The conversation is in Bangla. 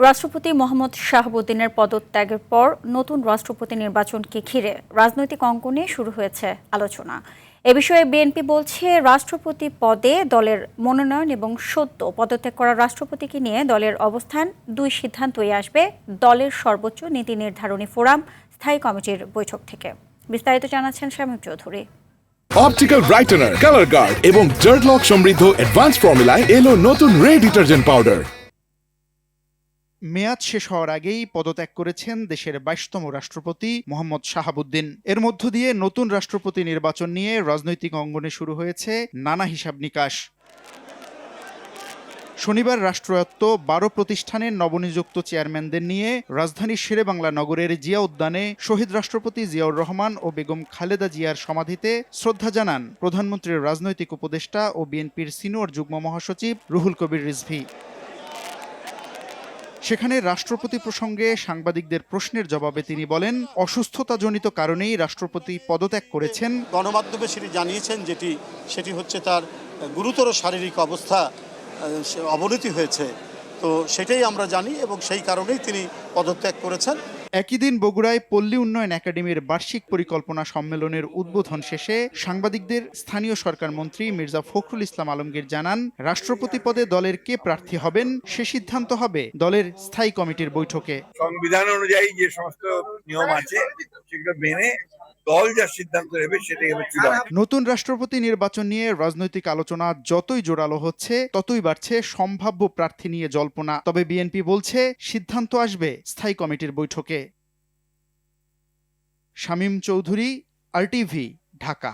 রাষ্ট্রপতি মোহাম্মদ শাহাবুদ্দিনের পদত্যাগের পর নতুন রাষ্ট্রপতি নির্বাচনকে ঘিরে রাজনৈতিক অঙ্গনে শুরু হয়েছে আলোচনা। এ বিষয়ে বিএনপি বলছে, রাষ্ট্রপতি পদে দলের মনোনয়ন এবং সদ্য পদত্যাগ করা রাষ্ট্রপতিকে নিয়ে দলের অবস্থান দুই সিদ্ধান্তই আসবে দলের সর্বোচ্চ নীতি নির্ধারণী ফোরাম স্থায়ী কমিটির বৈঠক থেকে। বিস্তারিত জানাচ্ছেন Shamim Chowdhury. Optical brightener, colour guard এবং জার্ড লক সমৃদ্ধ অ্যাডভান্স ফর্মুলায় এলো নতুন রে ডিটারজেন্ট পাউডার। মেয়াদ শেষ হওয়ার আগেই পদত্যাগ করেছেন দেশের ২২তম রাষ্ট্রপতি মোহাম্মদ শাহাবুদ্দিন। এর মধ্য দিয়ে নতুন রাষ্ট্রপতি নির্বাচন নিয়ে রাজনৈতিক অঙ্গনে শুরু হয়েছে নানা হিসাব নিকাশ। শনিবার রাষ্ট্রায়ত্ত ১২ প্রতিষ্ঠানের নবনিযুক্ত চেয়ারম্যানদের নিয়ে রাজধানীর শেরেবাংলা নগরের জিয়া উদ্যানে শহীদ রাষ্ট্রপতি জিয়াউর রহমান ও বেগম খালেদা জিয়ার সমাধিতে শ্রদ্ধা জানান প্রধানমন্ত্রীর রাজনৈতিক উপদেষ্টা ও বিএনপির সিনিয়র যুগ্ম মহাসচিব রুহুল কবির রিজভী। সেখানে রাষ্ট্রপতি প্রসঙ্গে সাংবাদিকদের প্রশ্নের জবাবে তিনি বলেন, অসুস্থতাজনিত কারণেই রাষ্ট্রপতি পদত্যাগ করেছেন। গণমাধ্যমে সেটি জানিয়েছেন, সেটি হচ্ছে তার গুরুতর শারীরিক অবস্থা অবনতি হয়েছে, তো সেটাই আমরা জানি এবং সেই কারণেই তিনি পদত্যাগ করেছেন। একই দিন বগুড়ায় পল্লী উন্নয়ন একাডেমির বার্ষিক পরিকল্পনা সম্মেলনের উদ্বোধন শেষে সাংবাদিকদের স্থানীয় সরকার মন্ত্রী মির্জা ফখরুল ইসলাম আলমগীর জানান, রাষ্ট্রপতি পদে দলের কে প্রার্থী হবেন সে সিদ্ধান্ত হবে দলের স্থায়ী কমিটির বৈঠকে। সংবিধান অনুযায়ী যে সমস্ত নিয়ম আছে সেগুলো মেনে দল যা সিদ্ধান্ত নেবে সেটাই হবে চূড়ান্ত। নতুন রাষ্ট্রপতি নির্বাচন নিয়ে রাজনৈতিক আলোচনা যতই জোরালো হচ্ছে ততই বাড়ছে সম্ভাব্য প্রার্থী নিয়ে জল্পনা। তবে বিএনপি বলছে, সিদ্ধান্ত আসবে স্থায়ী কমিটির বৈঠকে। শামীম চৌধুরী, RTV, ঢাকা।